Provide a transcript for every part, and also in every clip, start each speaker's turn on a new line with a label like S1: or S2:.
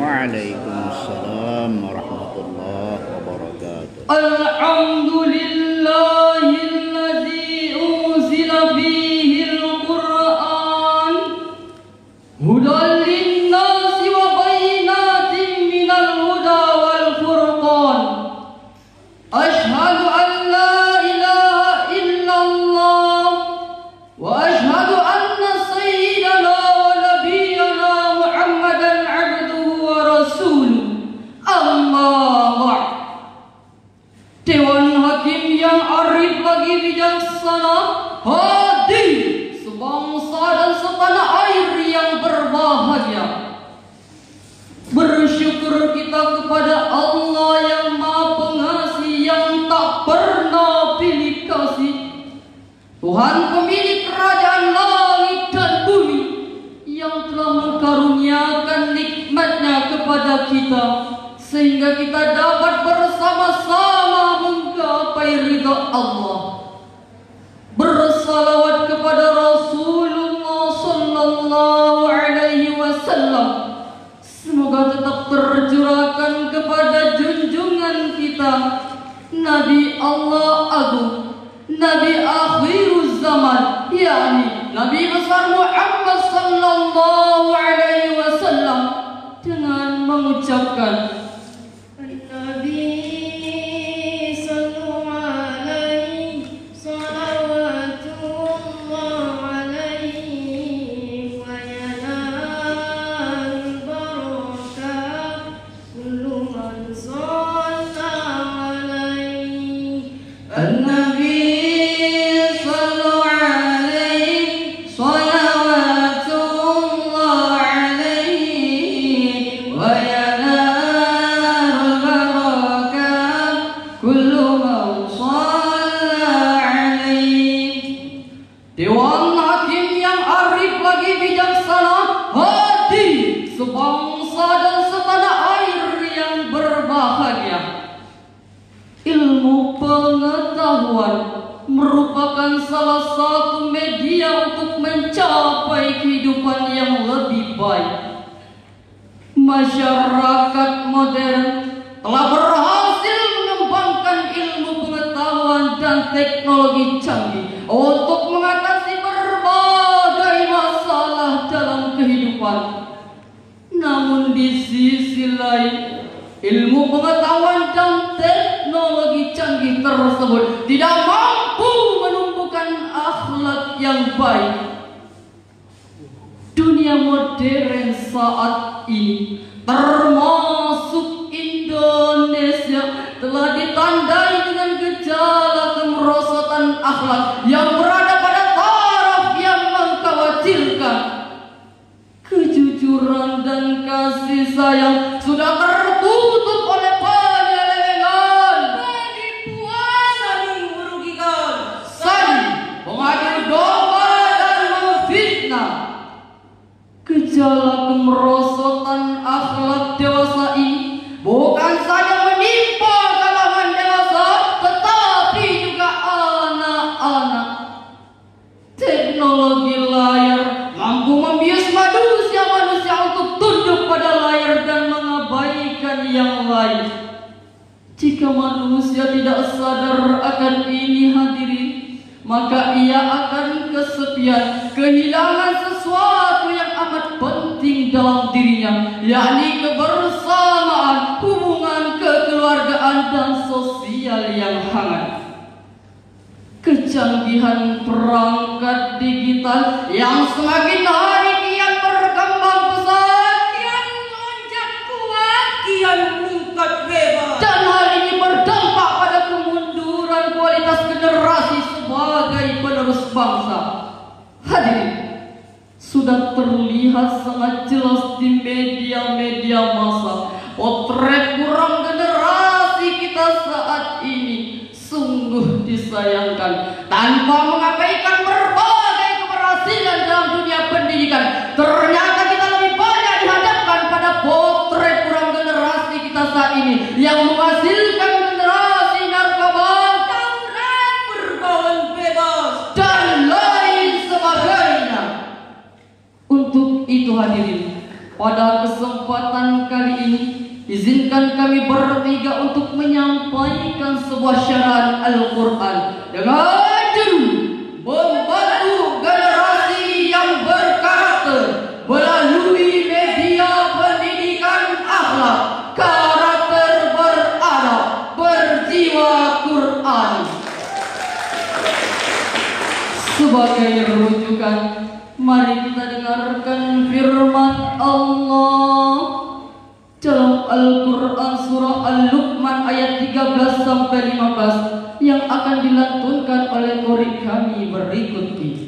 S1: Waalaikumsalam warahmatullahi wabarakatuh.
S2: Alhamdulillahilladzi unzila fihil Qur'an hudan linnasi wa bayyinatin minal huda wal furqan. Asyhadu an la ilaha illallah wa asyhadu anna sayyidana wa nabiyyana Muhammadan abduhu wa rasuluh. Amma ba'd. Dewan Hakim yang arif lagi bijaksana, hadir sebangsa dan setanah air yang berbahagia. Bersyukur kita kepada Allah yang Maha Pengasih, yang tak pernah pilih kasih, Tuhan pemilik kerajaan langit dan bumi, yang telah mengkaruniakan nikmatnya kepada kita, sehingga kita dapat bersama-sama menggapai ridha Allah. Bersalawat kepada Rasulullah sallallahu alaihi wasallam, semoga tetap tercurahkan kepada junjungan kita, Nabi Allah Agung, Nabi akhiruz zaman, yakni Nabi besar Muhammad sallallahu alaihi wasallam, dengan mengucapkan Dewan Hakim yang arif lagi bijaksana, hadir sebangsa dan setanah air yang berbahagia. Ilmu pengetahuan merupakan salah satu media untuk mencapai kehidupan yang lebih baik. Masyarakat modern telah berhasil mengembangkan ilmu pengetahuan dan teknologi canggih untuk mengatasi berbagai masalah dalam kehidupan. Namun di sisi lain, ilmu pengetahuan dan teknologi canggih tersebut tidak mampu menumbuhkan akhlak yang baik. Dunia modern saat ini, termasuk Indonesia, telah ditandai dengan gejala kemerosotan akhlak yang berada pada taraf yang mengkhawatirkan. Kejujuran dan kasih sayang sudah tertutup oleh penyelewengan, penipuan, saling merugikan, saling mengadu domba dan memfitnah. Gejala kemerosotan akhlak dewasa ini bukan saja menimpa kalangan dewasa, tetapi juga anak-anak. Teknologi layar mampu membius manusia untuk tunduk pada layar dan mengabaikan yang lain. Jika manusia tidak sadar akan ini hadirin, maka ia akan kesepian, kehilangan sesuatu yang amat penting dalam dirinya, yakni kebersamaan, hubungan kekeluargaan dan sosial yang hangat. Kecanggihan perangkat digital yang semakin hari kian berkembang pesat, kian melonjak kuat, kian meningkat bebas, dan hal ini berdampak pada kemunduran kualitas generasi sebagai penerus bangsa. Hadirin, sudah terlihat sangat jelas di media-media massa potret kurang generasi kita saat ini. Sungguh disayangkan, tanpa mengabaikan berbagai keberhasilan dalam dunia pendidikan, ternyata kita lebih banyak dihadapkan pada potret kurang generasi kita saat ini yang menghasilkan generasi narkoba, tawuran, pergaulan bebas, dan lain sebagainya. Untuk itu hadirin, pada kesempatan kali izinkan kami bertiga untuk menyampaikan sebuah syarat Al-Quran dengan judul membantu generasi yang berkarakter melalui media pendidikan akhlak, karakter beradab, berjiwa Quran. Sebagai rujukan, mari kita dengarkan firman Allah dalam Al-Quran surah Al-Luqman ayat 13 sampai 15 yang akan dilantunkan oleh qori kami berikut ini.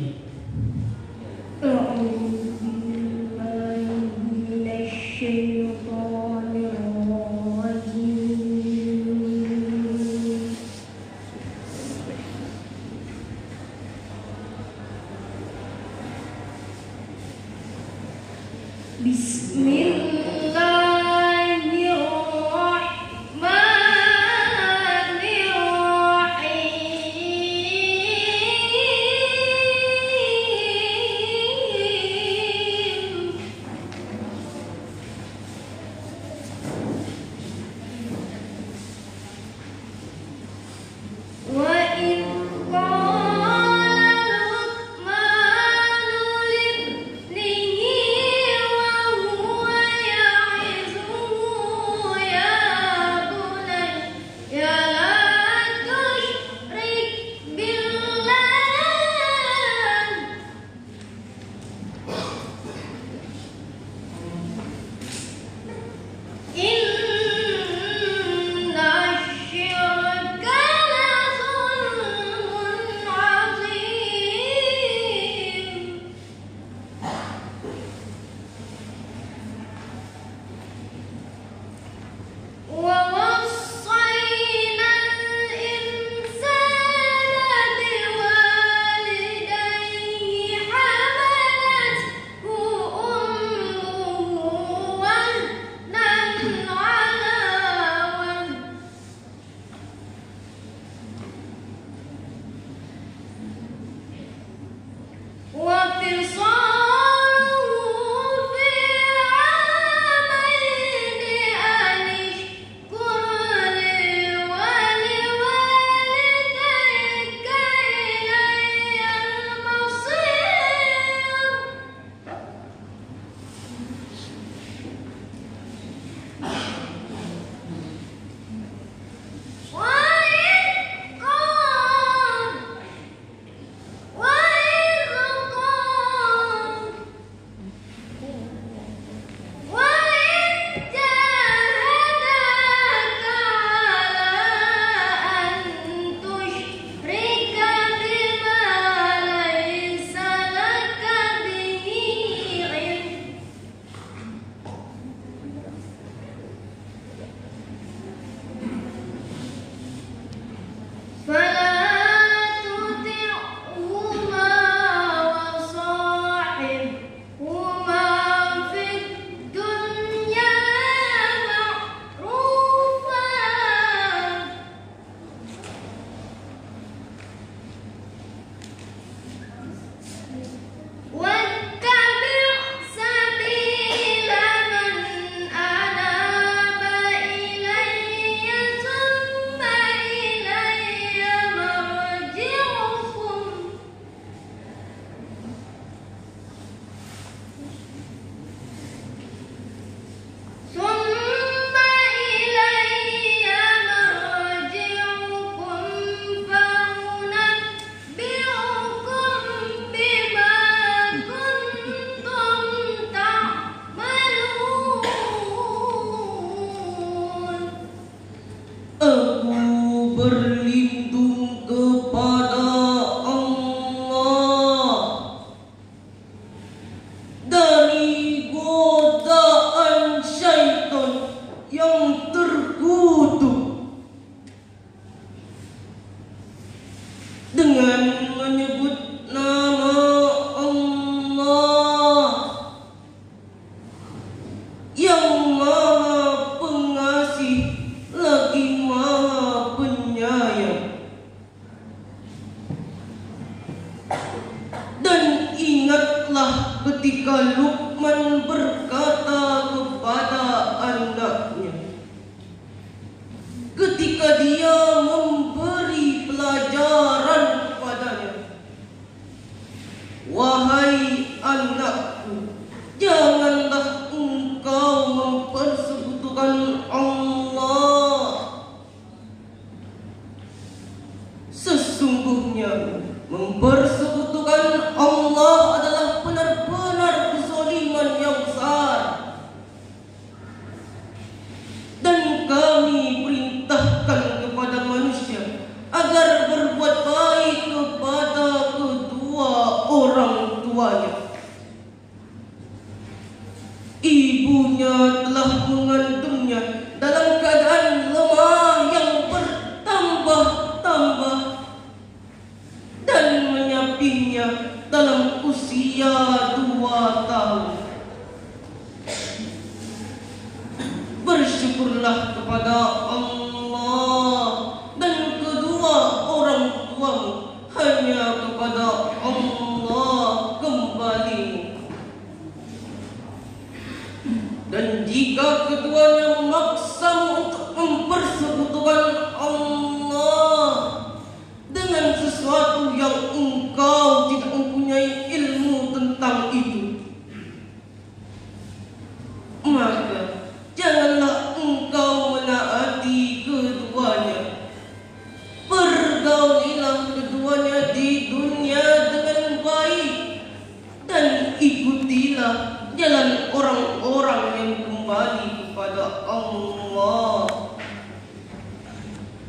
S3: mempersekutukan Allah. Sesungguhnya mempersekutukan Allah adalah benar-benar kezaliman yang besar. Dan kami perintahkan kepada manusia agar berbuat baik kepada kedua orang tuanya. Ibunya telah mengandungnya dalam keadaan lemah yang bertambah-tambah dan menyapihnya dalam usia 2 tahun. Bersyukurlah kepada Allah dan kedua orang tuamu, hanya kepada Allah kembali. Dan jika keduanya memaksamu untuk mempersekutukan Allah dengan sesuatu yang engkau tidak mempunyai ilmu tentang itu, maka janganlah engkau menaati keduanya. Pergaulilah keduanya di dunia dengan baik dan ikutilah jalan orang-orang yang kembali kepada Allah.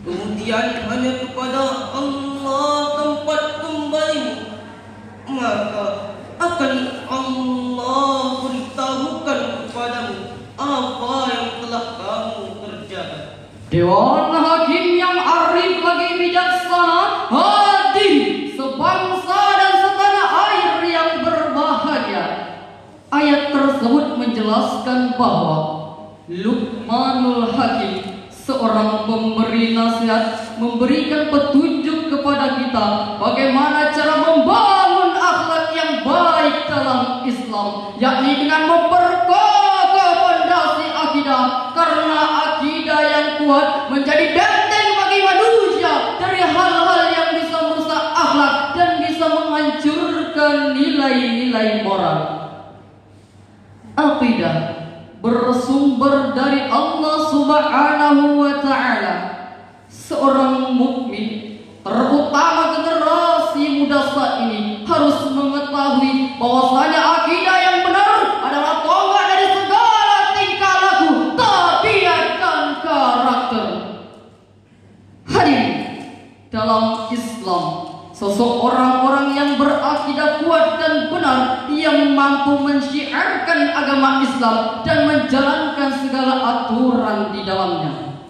S3: Kemudian hanya kepada Allah tempat kembalimu, maka akan Allah beritahukan kepadamu apa yang telah kamu kerjakan.
S2: Dewan hakim yang arif lagi bijaksana, hadir sebangsa dan setanah air yang berbahagia. Ayat tersebut menjelaskan bahwa Luqmanul Hakim, seorang pemberi nasihat, memberikan petunjuk kepada kita bagaimana cara membangun akhlak yang baik dalam Islam, yakni dengan memperkokoh fondasi akidah, karena akidah yang kuat menjadi benteng bagi manusia dari hal-hal yang bisa merusak akhlak dan bisa menghancurkan nilai-nilai moral. Aqidah bersumber dari Allah Subhanahu wa Ta'ala. Seorang mukmin, terutama generasi muda saat ini, harus mengetahui bahwasanya akidah yang benar adalah tonggak dari segala tingkah laku, tabiat dan karakter. Hadirin, dalam Islam, sosok orang-orang yang berakidah kuat dan benar, yang mampu mensyiarkan agama Islam dan menjalankan segala aturan di dalamnya.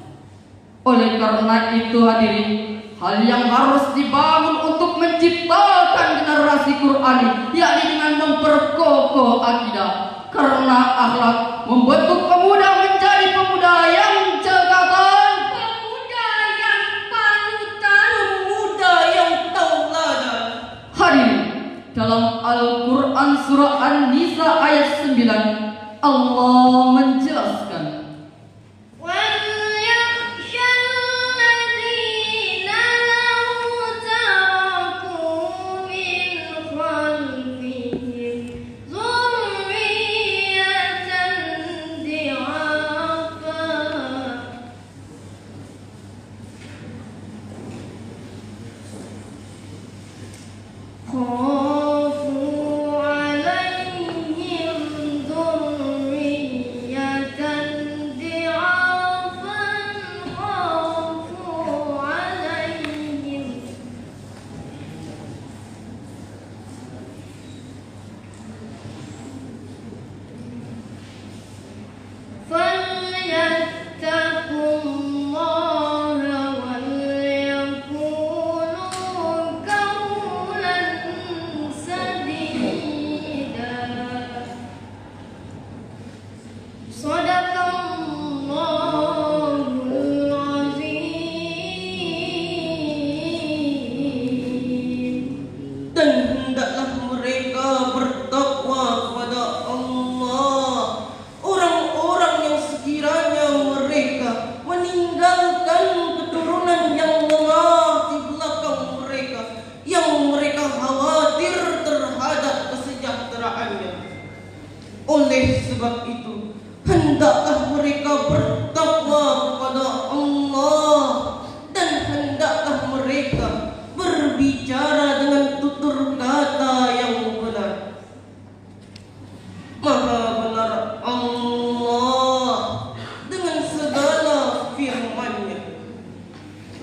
S2: Oleh karena itu hadirin, hal yang harus dibangun untuk menciptakan generasi Qur'ani, yakni dengan memperkokoh akidah. Karena akhlak membentuk pemuda menjadi pemuda yang cekatan,
S3: Pemuda yang panutan, pemuda yang tauladan.
S2: hadirin, dalam Al-Quran surah An-Nisa ayat 9, Allah menjelaskan,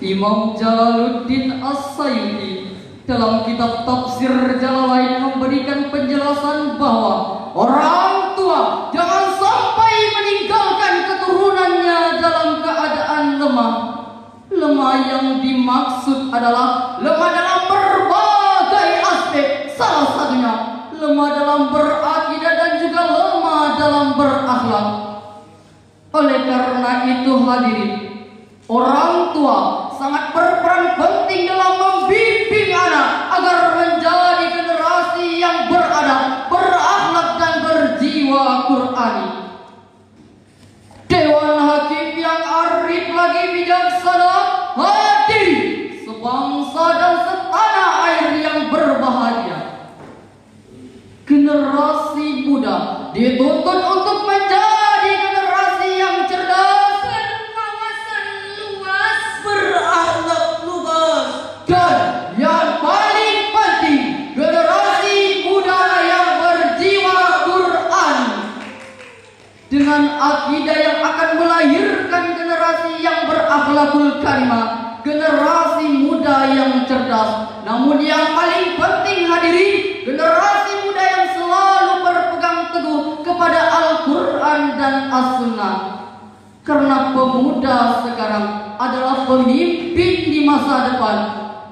S2: Imam Jalaluddin As-Sayuti dalam kitab Tafsir Jalalain memberikan penjelasan bahwa orang tua jangan sampai meninggalkan keturunannya dalam keadaan lemah. Lemah yang dimaksud adalah lemah dalam berbagai aspek, salah satunya lemah dalam berakidah dan juga lemah dalam berakhlak. Oleh karena itu hadirin, orang tua sangat berperan penting dalam membimbing anak agar menjadi generasi yang beradab, berakhlak dan berjiwa Qur'ani. Dewan Hakim yang arif lagi bijaksana hadir sebangsa dan setanah air yang berbahagia. Generasi muda dituntut untuk menjadi generasi yang cerdas,
S3: berwawasan luas, berakhlak lugas,
S2: dan yang paling penting generasi muda yang berjiwa Quran dengan akidah yang akan melahirkan generasi yang berakhlakul karimah, generasi muda yang cerdas. Namun yang paling penting hadirin, generasi muda yang selalu berpegang teguh kepada Al-Quran dan As-Sunnah. Karena pemuda sekarang adalah pemimpin di masa depan.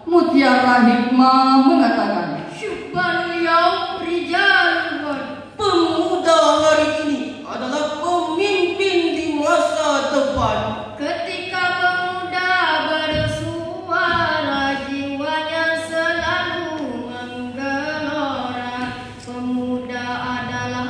S2: Mutiara Hikmah mengatakan,
S3: syubbanul yaum rijalun. Pemuda hari ini adalah pemimpin di masa depan.
S4: Ketika pemuda bersuara, jiwanya selalu menggelora. Pemuda adalah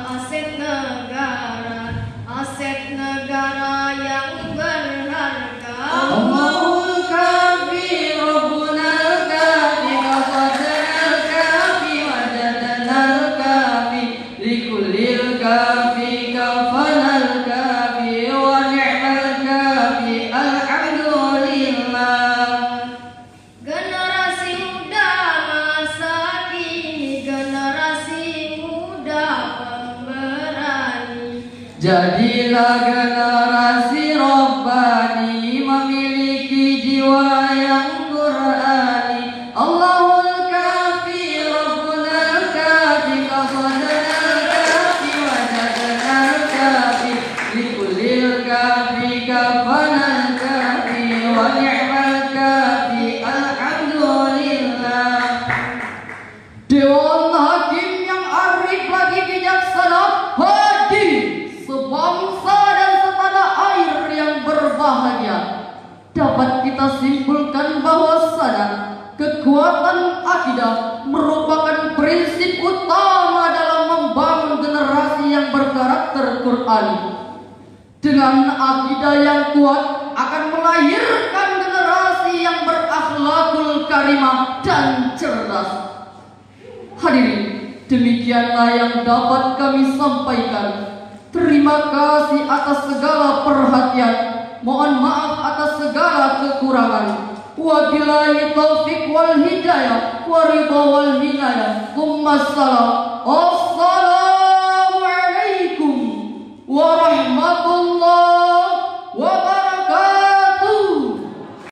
S4: aset negara yang berharga.
S2: Allahul kafi Rabbunal kafi qasadnal kafi wajadnal kafi likullil kafi kafanal kafi wa ni'mal kafi alhamdulillah.
S4: Generasi muda masa kini, generasi muda pemberani.
S2: Jadilah generasi Rabbani, memiliki jiwa yang Qur'ani. Allahul kafi Rabbunal kafi qasadnal kafi wajadnal kafi likullil kafi kafanal kafi wa ni'mal kafi alhamdulillah. Dewan Hakim yang arif lagi bijaksana hadir sebangsa dan setanah air yang berbahagia. Dapat kita simpulkan bahwasanya kekuatan akidah merupakan prinsip utama dalam membangun generasi yang berkarakter Qur'ani. Dengan akidah yang kuat akan melahirkan generasi yang berakhlakul karimah dan cerdas. Hadirin, demikianlah yang dapat kami sampaikan. Terima kasih atas segala perhatian. Mohon maaf atas segala kekurangan. Wabillahi taufiq wal hidayah wa ridha wal hinayah. Assalamualaikum warahmatullahi